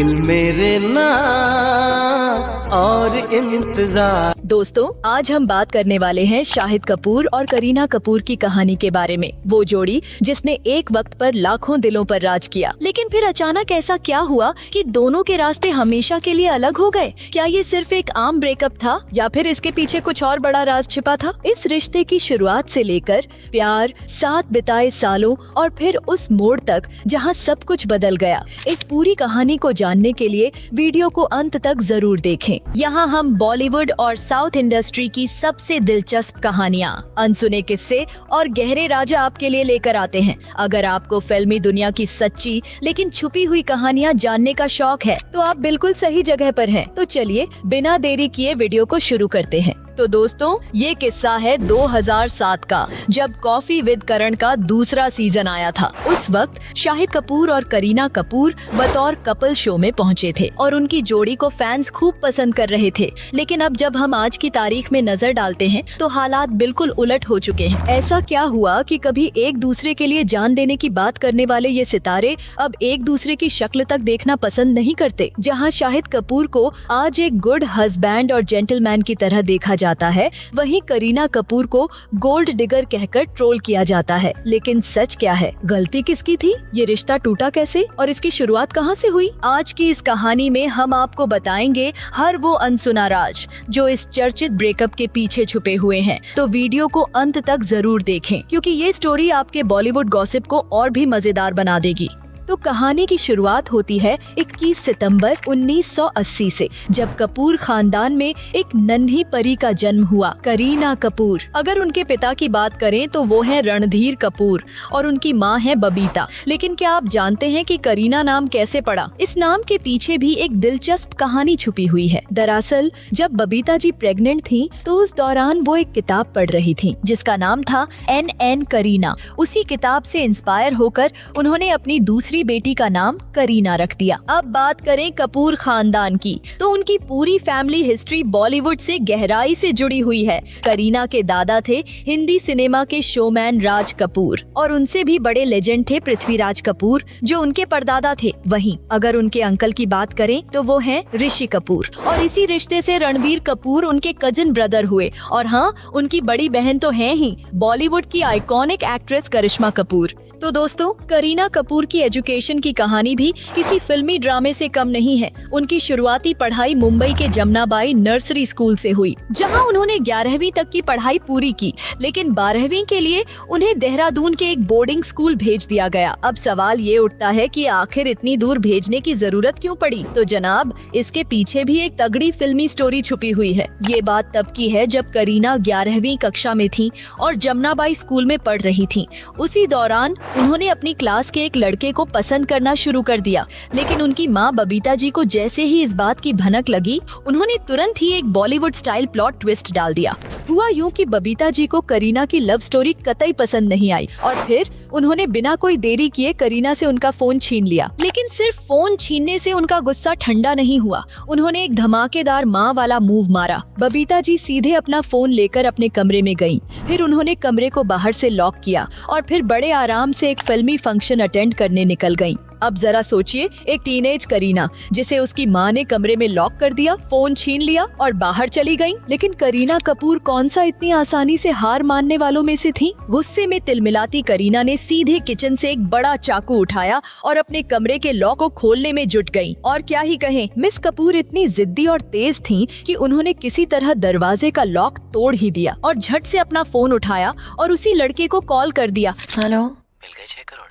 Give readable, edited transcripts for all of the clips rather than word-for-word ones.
दिल मेरे नाम और इंतजार। दोस्तों, आज हम बात करने वाले हैं शाहिद कपूर और करीना कपूर की कहानी के बारे में। वो जोड़ी जिसने एक वक्त पर लाखों दिलों पर राज किया, लेकिन फिर अचानक ऐसा क्या हुआ कि दोनों के रास्ते हमेशा के लिए अलग हो गए। क्या ये सिर्फ एक आम ब्रेकअप था या फिर इसके पीछे कुछ और बड़ा राज छिपा था? इस रिश्ते की शुरुआत से लेकर प्यार, साथ बिताए सालों और फिर उस मोड़ तक जहां सब कुछ बदल गया, इस पूरी कहानी को जानने के लिए वीडियो को अंत तक जरूर देखें। यहाँ हम बॉलीवुड और साउथ इंडस्ट्री की सबसे दिलचस्प कहानियाँ, अनसुने किस्से और गहरे राजा आपके लिए लेकर आते हैं। अगर आपको फिल्मी दुनिया की सच्ची लेकिन छुपी हुई कहानियाँ जानने का शौक है तो आप बिल्कुल सही जगह पर हैं। तो चलिए बिना देरी किए वीडियो को शुरू करते हैं। तो दोस्तों, ये किस्सा है 2007 का, जब कॉफी विद करण का दूसरा सीजन आया था। उस वक्त शाहिद कपूर और करीना कपूर बतौर कपल शो में पहुंचे थे और उनकी जोड़ी को फैंस खूब पसंद कर रहे थे। लेकिन अब जब हम आज की तारीख में नजर डालते हैं तो हालात बिल्कुल उलट हो चुके हैं। ऐसा क्या हुआ कि कभी एक दूसरे के लिए जान देने की बात करने वाले ये सितारे अब एक दूसरे की शक्ल तक देखना पसंद नहीं करते। जहाँ शाहिद कपूर को आज एक गुड हस्बैंड और जेंटलमैन की तरह देखा जाता है, वहीं करीना कपूर को गोल्ड डिगर कहकर ट्रोल किया जाता है। लेकिन सच क्या है? गलती किसकी थी? ये रिश्ता टूटा कैसे और इसकी शुरुआत कहां से हुई? आज की इस कहानी में हम आपको बताएंगे हर वो अनसुना राज जो इस चर्चित ब्रेकअप के पीछे छुपे हुए हैं। तो वीडियो को अंत तक जरूर देखें, क्योंकि ये स्टोरी आपके बॉलीवुड गॉसिप को और भी मजेदार बना देगी। तो कहानी की शुरुआत होती है 21 सितंबर 1980 से, जब कपूर खानदान में एक नन्ही परी का जन्म हुआ, करीना कपूर। अगर उनके पिता की बात करें तो वो है रणधीर कपूर और उनकी माँ है बबीता। लेकिन क्या आप जानते हैं कि करीना नाम कैसे पड़ा? इस नाम के पीछे भी एक दिलचस्प कहानी छुपी हुई है। दरअसल जब बबीता जी प्रेग्नेंट थी तो उस दौरान वो एक किताब पढ़ रही थी जिसका नाम था NN करीना। उसी किताब से इंस्पायर होकर उन्होंने अपनी दूसरी बेटी का नाम करीना रख दिया। अब बात करें कपूर खानदान की, तो उनकी पूरी फैमिली हिस्ट्री बॉलीवुड से गहराई से जुड़ी हुई है। करीना के दादा थे हिंदी सिनेमा के शोमैन राज कपूर और उनसे भी बड़े लेजेंड थे पृथ्वीराज कपूर, जो उनके परदादा थे। वहीं अगर उनके अंकल की बात करें तो वो हैं ऋषि कपूर और इसी रिश्ते से रणबीर कपूर उनके कजिन ब्रदर हुए। और हाँ, उनकी बड़ी बहन तो है ही बॉलीवुड की आइकॉनिक एक्ट्रेस करिश्मा कपूर। तो दोस्तों, करीना कपूर की एजुकेशन की कहानी भी किसी फिल्मी ड्रामे से कम नहीं है। उनकी शुरुआती पढ़ाई मुंबई के जमनाबाई नर्सरी स्कूल से हुई, जहां उन्होंने 11वीं तक की पढ़ाई पूरी की। लेकिन 12वीं के लिए उन्हें देहरादून के एक बोर्डिंग स्कूल भेज दिया गया। अब सवाल ये उठता है कि आखिर इतनी दूर भेजने की जरूरत क्यों पड़ी? तो जनाब, इसके पीछे भी एक तगड़ी फिल्मी स्टोरी छुपी हुई है। ये बात तब की है जब करीना 11वीं कक्षा में थी और जमनाबाई स्कूल में पढ़ रही थी। उसी दौरान उन्होंने अपनी क्लास के एक लड़के को पसंद करना शुरू कर दिया। लेकिन उनकी माँ बबीता जी को जैसे ही इस बात की भनक लगी, उन्होंने तुरंत ही एक बॉलीवुड स्टाइल प्लॉट ट्विस्ट डाल दिया। हुआ यूं कि बबीता जी को करीना की लव स्टोरी कतई पसंद नहीं आई और फिर उन्होंने बिना कोई देरी किए करीना से उनका फोन छीन लिया। लेकिन सिर्फ फोन छीनने से उनका गुस्सा ठंडा नहीं हुआ। उन्होंने एक धमाकेदार माँ वाला मूव मारा। बबीता जी सीधे अपना फोन लेकर अपने कमरे में गयी। फिर उन्होंने कमरे को बाहर से लॉक किया और फिर बड़े आराम से एक फिल्मी फंक्शन अटेंड करने निकल गईं। अब जरा सोचिए, एक टीनेज करीना जिसे उसकी माँ ने कमरे में लॉक कर दिया, फोन छीन लिया और बाहर चली गईं। लेकिन करीना कपूर कौन सा इतनी आसानी से हार मानने वालों में से थी? गुस्से में तिलमिलाती करीना ने सीधे किचन से एक बड़ा चाकू उठाया और अपने कमरे के लॉक को खोलने में जुट गयी। और क्या ही कहें, मिस कपूर इतनी जिद्दी और तेज थीं कि उन्होंने किसी तरह दरवाजे का लॉक तोड़ ही दिया और झट से अपना फोन उठाया और उसी लड़के को कॉल कर दिया। हेलो, मिल गए 6 करोड़।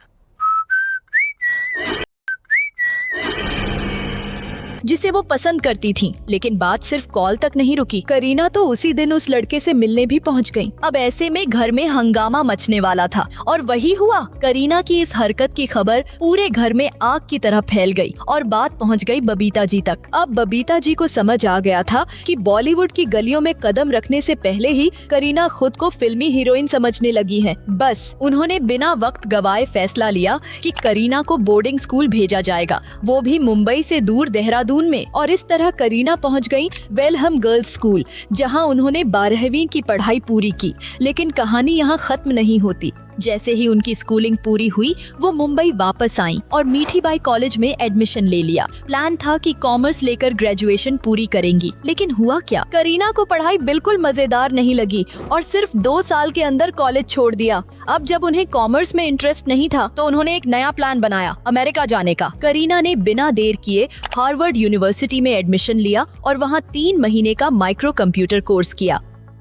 जिसे वो पसंद करती थी। लेकिन बात सिर्फ कॉल तक नहीं रुकी। करीना तो उसी दिन उस लड़के से मिलने भी पहुंच गई। अब ऐसे में घर में हंगामा मचने वाला था और वही हुआ। करीना की इस हरकत की खबर पूरे घर में आग की तरह फैल गई और बात पहुंच गई बबीता जी तक। अब बबीता जी को समझ आ गया था कि बॉलीवुड की गलियों में कदम रखने से पहले ही करीना खुद को फिल्मी हीरोइन समझने लगी है। बस उन्होंने बिना वक्त गवाए फैसला लिया कि करीना को बोर्डिंग स्कूल भेजा जाएगा, वो भी मुंबई से दूर देहरादून में। और इस तरह करीना पहुंच गई वेलहम गर्ल्स स्कूल, जहां उन्होंने 12वीं की पढ़ाई पूरी की। लेकिन कहानी यहाँ खत्म नहीं होती। जैसे ही उनकी स्कूलिंग पूरी हुई वो मुंबई वापस आई और मीठीबाई कॉलेज में एडमिशन ले लिया। प्लान था कि कॉमर्स लेकर ग्रेजुएशन पूरी करेंगी, लेकिन हुआ क्या, करीना को पढ़ाई बिल्कुल मजेदार नहीं लगी और सिर्फ 2 साल के अंदर कॉलेज छोड़ दिया। अब जब उन्हें कॉमर्स में इंटरेस्ट नहीं था तो उन्होंने एक नया प्लान बनाया, अमेरिका जाने का। करीना ने बिना देर किए हार्वर्ड यूनिवर्सिटी में एडमिशन लिया और वहाँ 3 महीने का माइक्रो कंप्यूटर कोर्स किया।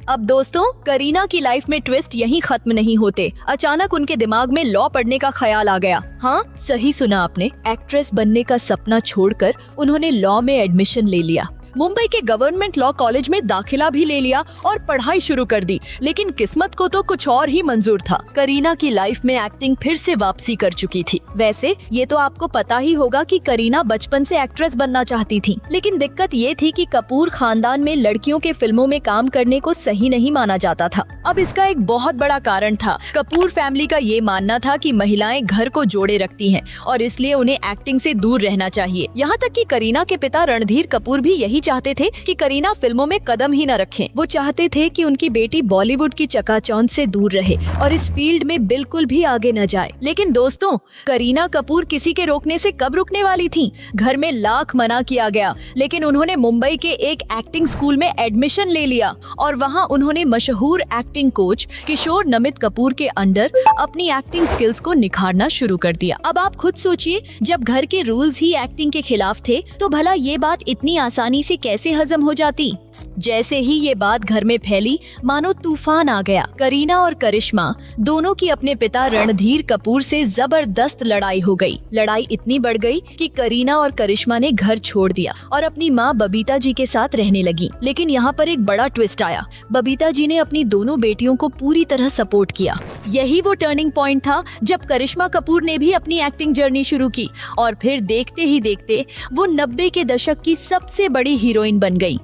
अब दोस्तों, करीना की लाइफ में ट्विस्ट यहीं खत्म नहीं होते। अचानक उनके दिमाग में लॉ पढ़ने का ख्याल आ गया। हाँ, सही सुना आपने, एक्ट्रेस बनने का सपना छोड़कर उन्होंने लॉ में एडमिशन ले लिया। मुंबई के गवर्नमेंट लॉ कॉलेज में दाखिला भी ले लिया और पढ़ाई शुरू कर दी। लेकिन किस्मत को तो कुछ और ही मंजूर था। करीना की लाइफ में एक्टिंग फिर से वापसी कर चुकी थी। वैसे ये तो आपको पता ही होगा कि करीना बचपन से एक्ट्रेस बनना चाहती थी, लेकिन दिक्कत ये थी कि कपूर खानदान में लड़कियों के फिल्मों में काम करने को सही नहीं माना जाता था। अब इसका एक बहुत बड़ा कारण था। कपूर फैमिली का ये मानना था कि महिलाएं घर को जोड़े रखती हैं और इसलिए उन्हें एक्टिंग से दूर रहना चाहिए। यहाँ तक कि करीना के पिता रणधीर कपूर भी यही चाहते थे कि करीना फिल्मों में कदम ही न रखें। वो चाहते थे कि उनकी बेटी बॉलीवुड की चकाचौंध से दूर रहे और इस फील्ड में बिल्कुल भी आगे न जाए। लेकिन दोस्तों, करीना कपूर किसी के रोकने से कब रुकने वाली थी। घर में लाख मना किया गया, लेकिन उन्होंने मुंबई के एक एक्टिंग स्कूल में एडमिशन ले लिया और वहाँ उन्होंने मशहूर एक्टिंग कोच किशोर नमित कपूर के अंडर अपनी एक्टिंग स्किल्स को निखारना शुरू कर दिया। अब आप खुद सोचिए, जब घर के रूल्स ही एक्टिंग के खिलाफ थे तो भला ये बात इतनी आसानी से कैसे हजम हो जाती। जैसे ही ये बात घर में फैली, मानो तूफान आ गया। करीना और करिश्मा दोनों की अपने पिता रणधीर कपूर से जबरदस्त लड़ाई हो गई। लड़ाई इतनी बढ़ गई कि करीना और करिश्मा ने घर छोड़ दिया और अपनी माँ बबीता जी के साथ रहने लगी। लेकिन यहाँ पर एक बड़ा ट्विस्ट आया। बबीता जी ने अपनी दोनों बेटियों को पूरी तरह सपोर्ट किया। यही वो टर्निंग पॉइंट था जब करिश्मा कपूर ने भी अपनी एक्टिंग जर्नी शुरू की और फिर देखते ही देखते वो 90 के दशक की सबसे बड़ी हीरोइन बन गई।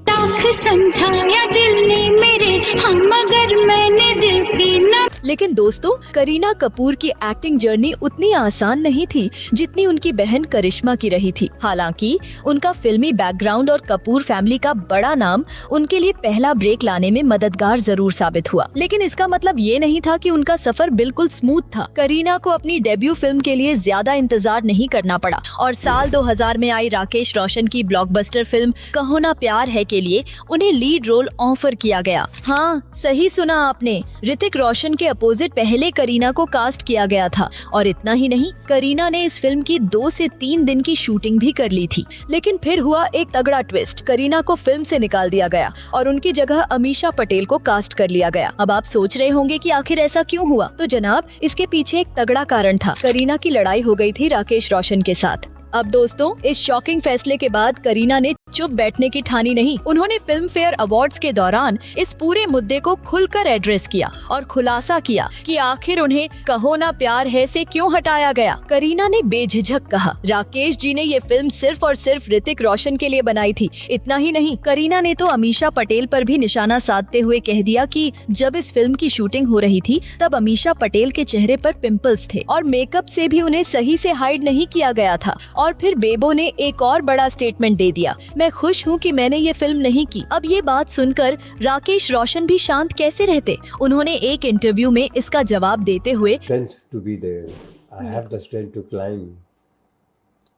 समझाया दिल ने मेरे, हम मगर मैंने दिल की न। लेकिन दोस्तों, करीना कपूर की एक्टिंग जर्नी उतनी आसान नहीं थी जितनी उनकी बहन करिश्मा की रही थी। हालांकि उनका फिल्मी बैकग्राउंड और कपूर फैमिली का बड़ा नाम उनके लिए पहला ब्रेक लाने में मददगार जरूर साबित हुआ, लेकिन इसका मतलब ये नहीं था कि उनका सफर बिल्कुल स्मूथ था। करीना को अपनी डेब्यू फिल्म के लिए ज्यादा इंतजार नहीं करना पड़ा और साल 2000 में आई राकेश रोशन की ब्लॉकबस्टर फिल्म कहो ना प्यार है के लिए उन्हें लीड रोल ऑफर किया गया। हाँ, सही सुना आपने, ऋतिक रोशन के अपोजिट पहले करीना को कास्ट किया गया था। और इतना ही नहीं, करीना ने इस फिल्म की 2 से 3 दिन की शूटिंग भी कर ली थी। लेकिन फिर हुआ एक तगड़ा ट्विस्ट। करीना को फिल्म से निकाल दिया गया और उनकी जगह अमीषा पटेल को कास्ट कर लिया गया। अब आप सोच रहे होंगे कि आखिर ऐसा क्यों हुआ? तो जनाब, इसके पीछे एक तगड़ा कारण था। करीना की लड़ाई हो गई थी राकेश रोशन के साथ। अब दोस्तों, इस शॉकिंग फैसले के बाद करीना ने चुप बैठने की ठानी नहीं। उन्होंने फिल्म फेयर अवार्ड्स के दौरान इस पूरे मुद्दे को खुलकर एड्रेस किया और खुलासा किया कि आखिर उन्हें कहो ना प्यार है से क्यों हटाया गया। करीना ने बेझिझक कहा, राकेश जी ने ये फिल्म सिर्फ और सिर्फ ऋतिक रोशन के लिए बनाई थी। इतना ही नहीं, करीना ने तो अमीषा पटेल पर भी निशाना साधते हुए कह दिया कि जब इस फिल्म की शूटिंग हो रही थी तब अमीषा पटेल के चेहरे पर पिंपल्स थे और मेकअप से भी उन्हें सही से हाइड नहीं किया गया था। और फिर बेबो ने एक और बड़ा स्टेटमेंट दे दिया, मैं खुश हूँ कि मैंने ये फिल्म नहीं की। अब ये बात सुनकर राकेश रोशन भी शांत कैसे रहते? उन्होंने एक इंटरव्यू में इसका जवाब देते हुए strength to be there. I have the strength to climb.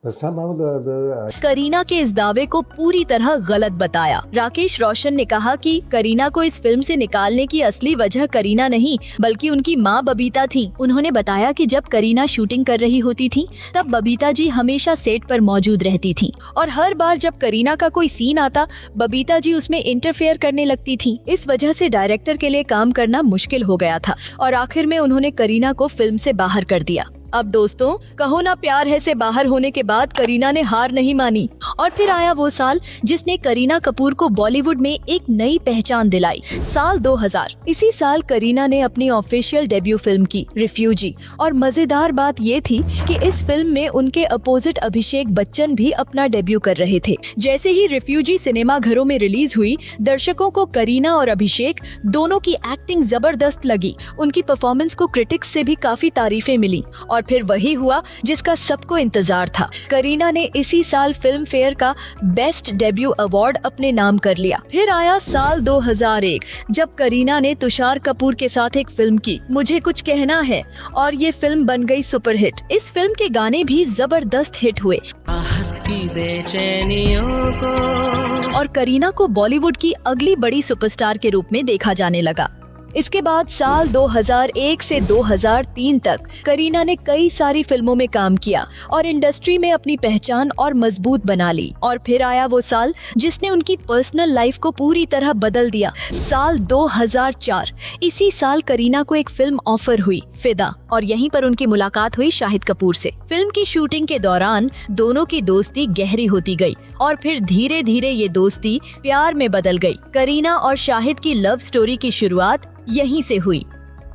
But somehow the Kareena के इस दावे को पूरी तरह गलत बताया। राकेश रोशन ने कहा कि करीना को इस फिल्म से निकालने की असली वजह करीना नहीं बल्कि उनकी माँ बबीता थी। उन्होंने बताया कि जब करीना शूटिंग कर रही होती थी तब बबीता जी हमेशा सेट पर मौजूद रहती थी और हर बार जब करीना का कोई सीन आता बबीता जी उसमें इंटरफेयर करने लगती थी। इस वजह से डायरेक्टर के लिए काम करना मुश्किल हो गया था और आखिर में उन्होंने करीना को फिल्म से बाहर कर दिया। अब दोस्तों, कहो ना प्यार है से बाहर होने के बाद करीना ने हार नहीं मानी और फिर आया वो साल जिसने करीना कपूर को बॉलीवुड में एक नई पहचान दिलाई, साल 2000। इसी साल करीना ने अपनी ऑफिशियल डेब्यू फिल्म की, रिफ्यूजी। और मजेदार बात ये थी कि इस फिल्म में उनके अपोजिट अभिषेक बच्चन भी अपना डेब्यू कर रहे थे। जैसे ही रिफ्यूजी सिनेमा घरों में रिलीज हुई, दर्शकों को करीना और अभिषेक दोनों की एक्टिंग जबरदस्त लगी। उनकी परफॉर्मेंस को क्रिटिक्स से भी काफी तारीफें मिली और फिर वही हुआ जिसका सबको इंतजार था। करीना ने इसी साल फिल्म फेयर का बेस्ट डेब्यू अवार्ड अपने नाम कर लिया। फिर आया साल 2001 जब करीना ने तुषार कपूर के साथ एक फिल्म की, मुझे कुछ कहना है, और ये फिल्म बन गई सुपरहिट। इस फिल्म के गाने भी जबरदस्त हिट हुए और करीना को बॉलीवुड की अगली बड़ी सुपरस्टार के रूप में देखा जाने लगा। इसके बाद साल 2001 से 2003 तक करीना ने कई सारी फिल्मों में काम किया और इंडस्ट्री में अपनी पहचान और मजबूत बना ली। और फिर आया वो साल जिसने उनकी पर्सनल लाइफ को पूरी तरह बदल दिया, साल 2004। इसी साल करीना को एक फिल्म ऑफर हुई, फिदा, और यहीं पर उनकी मुलाकात हुई शाहिद कपूर से। फिल्म की शूटिंग के दौरान दोनों की दोस्ती गहरी होती गई और फिर धीरे धीरे ये दोस्ती प्यार में बदल गई। करीना और शाहिद की लव स्टोरी की शुरुआत यहीं से हुई।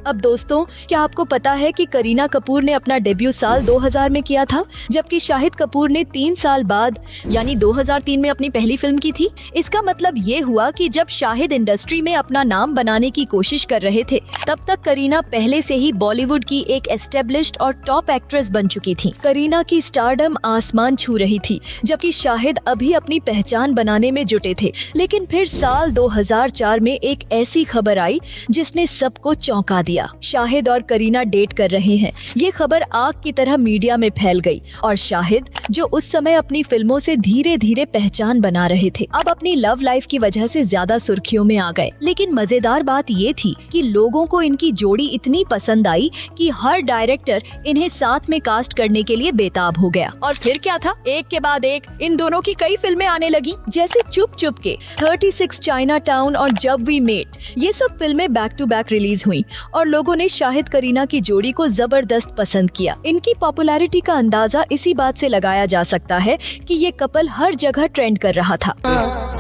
अब दोस्तों, क्या आपको पता है कि करीना कपूर ने अपना डेब्यू साल 2000 में किया था, जबकि शाहिद कपूर ने 3 साल बाद यानी 2003 में अपनी पहली फिल्म की थी। इसका मतलब ये हुआ कि जब शाहिद इंडस्ट्री में अपना नाम बनाने की कोशिश कर रहे थे, तब तक करीना पहले से ही बॉलीवुड की एक एस्टेब्लिश्ड और टॉप एक्ट्रेस बन चुकी थी। करीना की स्टारडम आसमान छू रही थी, जबकि शाहिद अभी अपनी पहचान बनाने में जुटे थे। लेकिन फिर साल 2004 में एक ऐसी खबर आई जिसने सबको चौंका दिया। शाहिद और करीना डेट कर रहे हैं। ये खबर आग की तरह मीडिया में फैल गई और शाहिद, जो उस समय अपनी फिल्मों से धीरे धीरे पहचान बना रहे थे, अब अपनी लव लाइफ की वजह से ज्यादा सुर्खियों में आ गए। लेकिन मजेदार बात ये थी कि लोगों को इनकी जोड़ी इतनी पसंद आई कि हर डायरेक्टर इन्हें साथ में कास्ट करने के लिए बेताब हो गया। और फिर क्या था, एक के बाद एक इन दोनों की कई फिल्में आने लगी, जैसे चुप चुप के, 36 चाइना टाउन और जब वी मेट। ये सब फिल्में बैक टू बैक रिलीज हुई और लोगों ने शाहिद करीना की जोड़ी को जबरदस्त पसंद किया। इनकी पॉपुलैरिटी का अंदाजा इसी बात से लगाया जा सकता है कि ये कपल हर जगह ट्रेंड कर रहा था।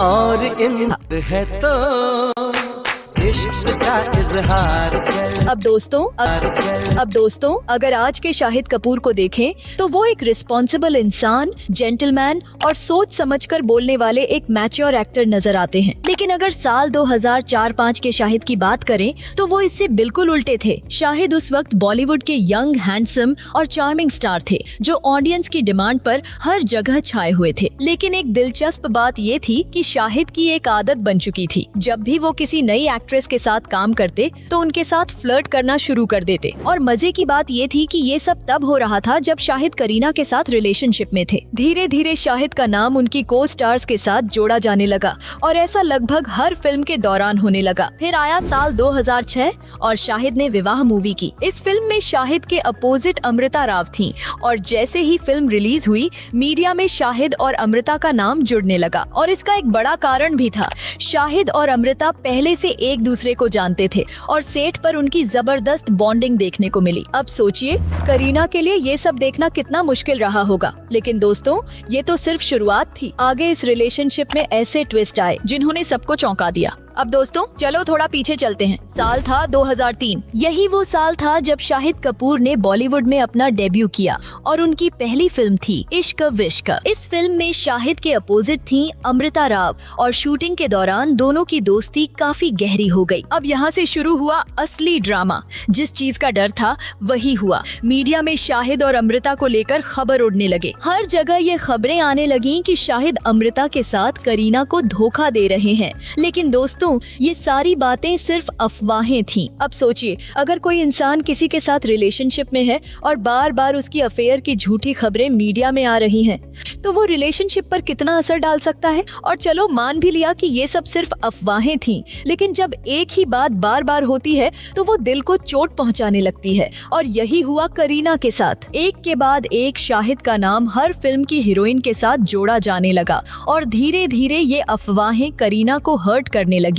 और इन है तो इश्क का इजहार कर। अब दोस्तों अगर आज के शाहिद कपूर को देखें तो वो एक रिस्पॉन्सिबल इंसान, जेंटलमैन और सोच समझकर बोलने वाले एक मैच्योर एक्टर नजर आते हैं। लेकिन अगर साल 2004-05 के शाहिद की बात करें तो वो इससे बिल्कुल उल्टे थे। शाहिद उस वक्त बॉलीवुड के यंग, हैंडसम और चार्मिंग स्टार थे, जो ऑडियंस की डिमांड पर हर जगह छाए हुए थे। लेकिन एक दिलचस्प बात ये थी कि शाहिद की एक आदत बन चुकी थी, जब भी वो किसी नई एक्ट्रेस के साथ काम करते तो उनके साथ फ्लर्ट करना शुरू कर देते। और मजे की बात ये थी कि ये सब तब हो रहा था जब शाहिद करीना के साथ रिलेशनशिप में थे। धीरे धीरे शाहिद का नाम उनकी को स्टार्स के साथ जोड़ा जाने लगा और ऐसा लगभग हर फिल्म के दौरान होने लगा। फिर आया साल 2006 और शाहिद ने विवाह मूवी की। इस फिल्म में शाहिद के अपोजिट अमृता राव थीं और जैसे ही फिल्म रिलीज हुई, मीडिया में शाहिद और अमृता का नाम जुड़ने लगा। और इसका एक बड़ा कारण भी था, शाहिद और अमृता पहले से एक दूसरे को जानते थे और सेट पर उनकी जबरदस्त बॉन्डिंग देखने को मिली। अब सोचिए, करीना के लिए ये सब देखना कितना मुश्किल रहा होगा। लेकिन दोस्तों, ये तो सिर्फ शुरुआत थी। आगे इस रिलेशनशिप में ऐसे ट्विस्ट आए जिन्होंने सबको चौंका दिया। अब दोस्तों, चलो थोड़ा पीछे चलते हैं। साल था 2003। यही वो साल था जब शाहिद कपूर ने बॉलीवुड में अपना डेब्यू किया और उनकी पहली फिल्म थी इश्क विश्क। इस फिल्म में शाहिद के अपोजिट थी अमृता राव और शूटिंग के दौरान दोनों की दोस्ती काफी गहरी हो गई। अब यहाँ से शुरू हुआ असली ड्रामा। जिस चीज का डर था वही हुआ। मीडिया में शाहिद और अमृता को लेकर खबर उड़ने लगे। हर जगह ये खबरें आने लगी कि शाहिद अमृता के साथ करीना को धोखा दे रहे हैं। लेकिन दोस्तों, ये सारी बातें सिर्फ अफवाहें थीं। अब सोचिए, अगर कोई इंसान किसी के साथ रिलेशनशिप में है और बार बार उसकी अफेयर की झूठी खबरें मीडिया में आ रही हैं, तो वो रिलेशनशिप पर कितना असर डाल सकता है। और चलो मान भी लिया कि ये सब सिर्फ अफवाहें थीं, लेकिन जब एक ही बात बार बार होती है तो वो दिल को चोट पहुंचाने लगती है। और यही हुआ करीना के साथ। एक के बाद एक शाहिद का नाम हर फिल्म की हीरोइन के साथ जोड़ा जाने लगा और धीरे धीरे ये अफवाहें करीना को हर्ट करने लगी।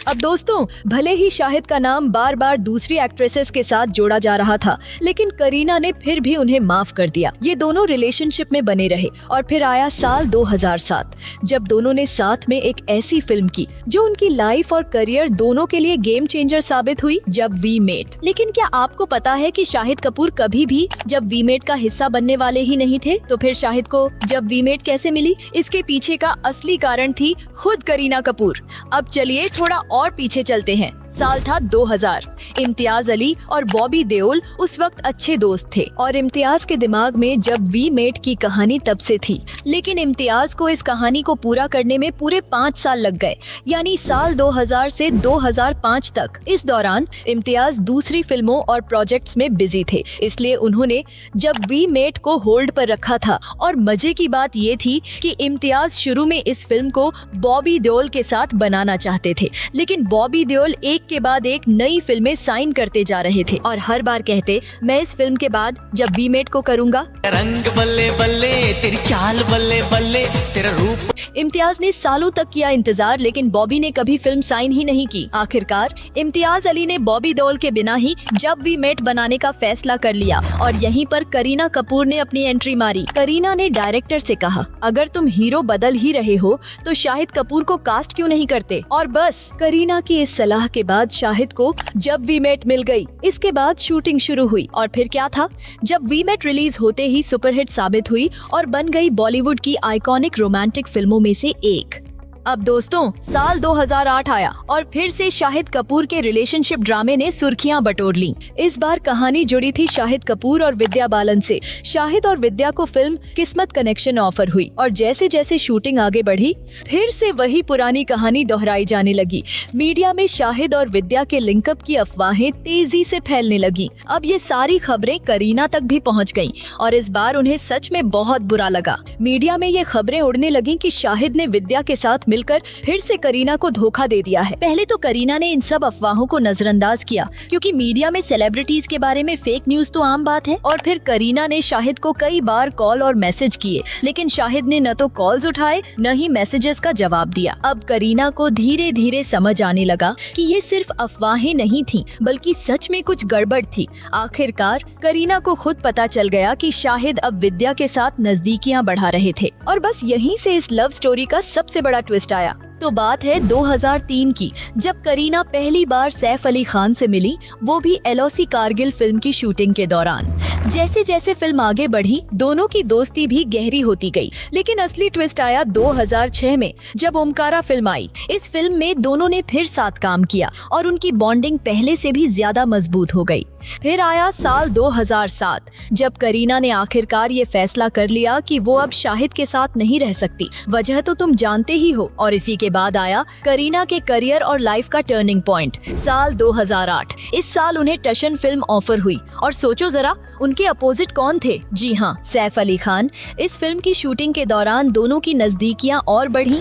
अब दोस्तों, भले ही शाहिद का नाम बार बार दूसरी एक्ट्रेसेस के साथ जोड़ा जा रहा था, लेकिन करीना ने फिर भी उन्हें माफ कर दिया। ये दोनों रिलेशनशिप में बने रहे। और फिर आया साल 2007, जब दोनों ने साथ में एक ऐसी फिल्म की जो उनकी लाइफ और करियर दोनों के लिए गेम चेंजर साबित हुई, जब वी मेट। लेकिन क्या आपको पता है कि शाहिद कपूर कभी भी जब वी मेट का हिस्सा बनने वाले ही नहीं थे? तो फिर शाहिद को जब वी मेट कैसे मिली? इसके पीछे का असली कारण थी खुद करीना कपूर। अब चलिए थोड़ा और पीछे चलते हैं। साल था 2000। इम्तियाज अली और बॉबी देओल उस वक्त अच्छे दोस्त थे और इम्तियाज के दिमाग में जब वी मेट की कहानी तब से थी, लेकिन इम्तियाज को इस कहानी को पूरा करने में पूरे 5 साल लग गए, यानी साल 2000 से 2005 तक। इस दौरान इम्तियाज दूसरी फिल्मों और प्रोजेक्ट्स में बिजी थे, इसलिए उन्होंने जब वी मेट को होल्ड पर रखा था। और मजे की बात ये थी कि इम्तियाज शुरू में इस फिल्म को बॉबी देओल के साथ बनाना चाहते थे, लेकिन बॉबी देओल एक के बाद एक नई फिल्में साइन करते जा रहे थे और हर बार कहते, मैं इस फिल्म के बाद जब वी मेट को करूंगा। रंग बल्ले बल्ले, तेरी चाल बल्ले बल्ले, तेरा रूप। इम्तियाज ने सालों तक किया इंतजार, लेकिन बॉबी ने कभी फिल्म साइन ही नहीं की। आखिरकार इम्तियाज अली ने बॉबी देओल के बिना ही जब वी मेट बनाने का फैसला कर लिया और यहीं पर करीना कपूर ने अपनी एंट्री मारी। करीना ने डायरेक्टर से कहा, अगर तुम हीरो बदल ही रहे हो तो शाहिद कपूर को कास्ट क्यों नहीं करते? और बस करीना की इस सलाह के बाद शाहिद को जब वी मेट मिल गई। इसके बाद शूटिंग शुरू हुई और फिर क्या था, जब वी मेट रिलीज होते ही सुपरहिट साबित हुई और बन गई बॉलीवुड की आइकॉनिक रोमांटिक फिल्मों में से एक। अब दोस्तों, साल 2008 आया और फिर से शाहिद कपूर के रिलेशनशिप ड्रामे ने सुर्खियां बटोर ली। इस बार कहानी जुड़ी थी शाहिद कपूर और विद्या बालन से। शाहिद और विद्या को फिल्म किस्मत कनेक्शन ऑफर हुई और जैसे जैसे शूटिंग आगे बढ़ी, फिर से वही पुरानी कहानी दोहराई जाने लगी। मीडिया में शाहिद और विद्या के लिंकअप की अफवाहें तेजी से फैलने लगी। अब ये सारी खबरें करीना तक भी पहुँच गयी और इस बार उन्हें सच में बहुत बुरा लगा। मीडिया में ये खबरें उड़ने लगी कि शाहिद ने विद्या के साथ मिलकर फिर से करीना को धोखा दे दिया है। पहले तो करीना ने इन सब अफवाहों को नजरअंदाज किया, क्योंकि मीडिया में सेलिब्रिटीज के बारे में फेक न्यूज तो आम बात है। और फिर करीना ने शाहिद को कई बार कॉल और मैसेज किए, लेकिन शाहिद ने न तो कॉल्स उठाए न ही मैसेजेस का जवाब दिया। अब करीना को धीरे धीरे समझ आने लगा कि ये सिर्फ अफवाहें नहीं थी, बल्कि सच में कुछ गड़बड़ थी। आखिरकार करीना को खुद पता चल गया कि शाहिद अब विद्या के साथ नजदीकियां बढ़ा रहे थे और बस यहीं से इस लव स्टोरी का सबसे बड़ा ट्विस्ट आया। तो बात है 2003 की, जब करीना पहली बार सैफ अली खान से मिली, वो भी LOC कारगिल फिल्म की शूटिंग के दौरान। जैसे जैसे फिल्म आगे बढ़ी, दोनों की दोस्ती भी गहरी होती गई। लेकिन असली ट्विस्ट आया 2006 में, जब ओमकारा फिल्म आई। इस फिल्म में दोनों ने फिर साथ काम किया और उनकी बॉन्डिंग पहले से भी ज्यादा मजबूत हो गई। फिर आया साल 2007, जब करीना ने आखिरकार ये फैसला कर लिया कि वो अब शाहिद के साथ नहीं रह सकती। वजह तो तुम जानते ही हो। और इसी के बाद आया करीना के करियर और लाइफ का टर्निंग पॉइंट, साल 2008। इस साल उन्हें टशन फिल्म ऑफर हुई और सोचो जरा, उनके अपोजिट कौन थे? जी हाँ, सैफ अली खान। इस फिल्म की शूटिंग के दौरान दोनों की नजदीकियां और बढ़ी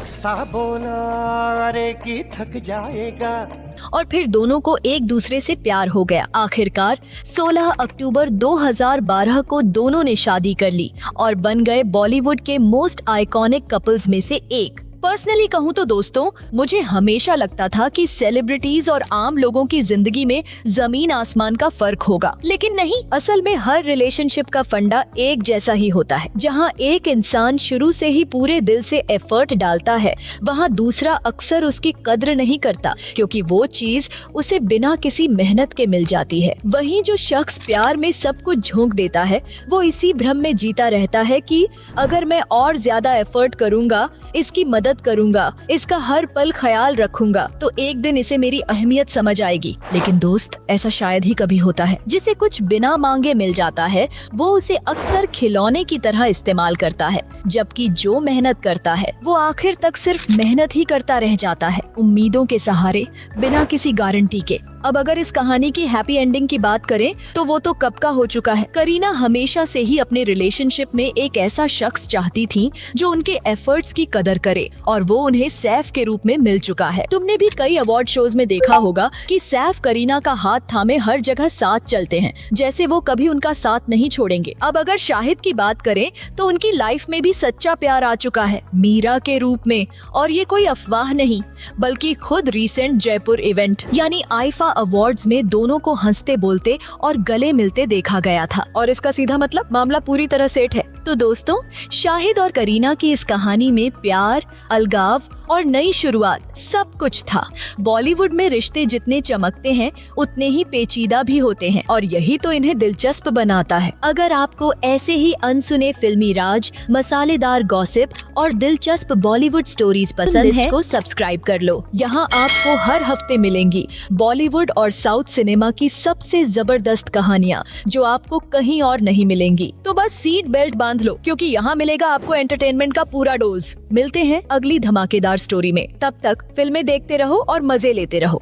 थक जाएगा और फिर दोनों को एक दूसरे से प्यार हो गया। आखिरकार 16 अक्टूबर 2012 को दोनों ने शादी कर ली और बन गए बॉलीवुड के मोस्ट आइकॉनिक कपल्स में से एक। पर्सनली कहूँ तो दोस्तों, मुझे हमेशा लगता था कि सेलिब्रिटीज और आम लोगों की जिंदगी में जमीन आसमान का फर्क होगा, लेकिन नहीं। असल में हर रिलेशनशिप का फंडा एक जैसा ही होता है। जहाँ एक इंसान शुरू से ही पूरे दिल से एफर्ट डालता है, वहाँ दूसरा अक्सर उसकी कद्र नहीं करता, क्योंकि वो चीज उसे बिना किसी मेहनत के मिल जाती है। वहीं जो शख्स प्यार में सब कुछ झोंक देता है, वो इसी भ्रम में जीता रहता है कि अगर मैं और ज्यादा एफर्ट करूँगा, इसकी मदद करूंगा, इसका हर पल ख्याल रखूंगा, तो एक दिन इसे मेरी अहमियत समझ आएगी। लेकिन दोस्त, ऐसा शायद ही कभी होता है। जिसे कुछ बिना मांगे मिल जाता है, वो उसे अक्सर खिलौने की तरह इस्तेमाल करता है, जबकि जो मेहनत करता है वो आखिर तक सिर्फ मेहनत ही करता रह जाता है, उम्मीदों के सहारे, बिना किसी गारंटी के। अब अगर इस कहानी की हैप्पी एंडिंग की बात करें तो वो तो कब का हो चुका है। करीना हमेशा से ही अपने रिलेशनशिप में एक ऐसा शख्स चाहती थी जो उनके एफर्ट्स की कदर करे, और वो उन्हें सैफ के रूप में मिल चुका है। तुमने भी कई अवार्ड शोज में देखा होगा कि सैफ करीना का हाथ थामे हर जगह साथ चलते हैं, जैसे वो कभी उनका साथ नहीं छोड़ेंगे। अब अगर शाहिद की बात करें तो उनकी लाइफ में भी सच्चा प्यार आ चुका है, मीरा के रूप में। और ये कोई अफवाह नहीं, बल्कि खुद रिसेंट जयपुर इवेंट यानी आईफा अवार्ड्स में दोनों को हंसते बोलते और गले मिलते देखा गया था। और इसका सीधा मतलब मामला पूरी तरह सेट है। तो दोस्तों, शाहिद और करीना की इस कहानी में प्यार, अलगाव और नई शुरुआत सब कुछ था। बॉलीवुड में रिश्ते जितने चमकते हैं उतने ही पेचीदा भी होते हैं और यही तो इन्हें दिलचस्प बनाता है। अगर आपको ऐसे ही अनसुने फिल्मी राज, मसालेदार गॉसिप और दिलचस्प बॉलीवुड स्टोरीज पसंद है तो सब्सक्राइब कर लो। यहाँ आपको हर हफ्ते मिलेंगी बॉलीवुड और साउथ सिनेमा की सबसे जबरदस्त कहानियाँ जो आपको कहीं और नहीं मिलेंगी। तो बस सीट बेल्ट बांध लो क्योंकि यहाँ मिलेगा आपको एंटरटेनमेंट का पूरा डोज। मिलते हैं अगली धमाकेदार स्टोरी में, तब तक फिल्में देखते रहो और मजे लेते रहो।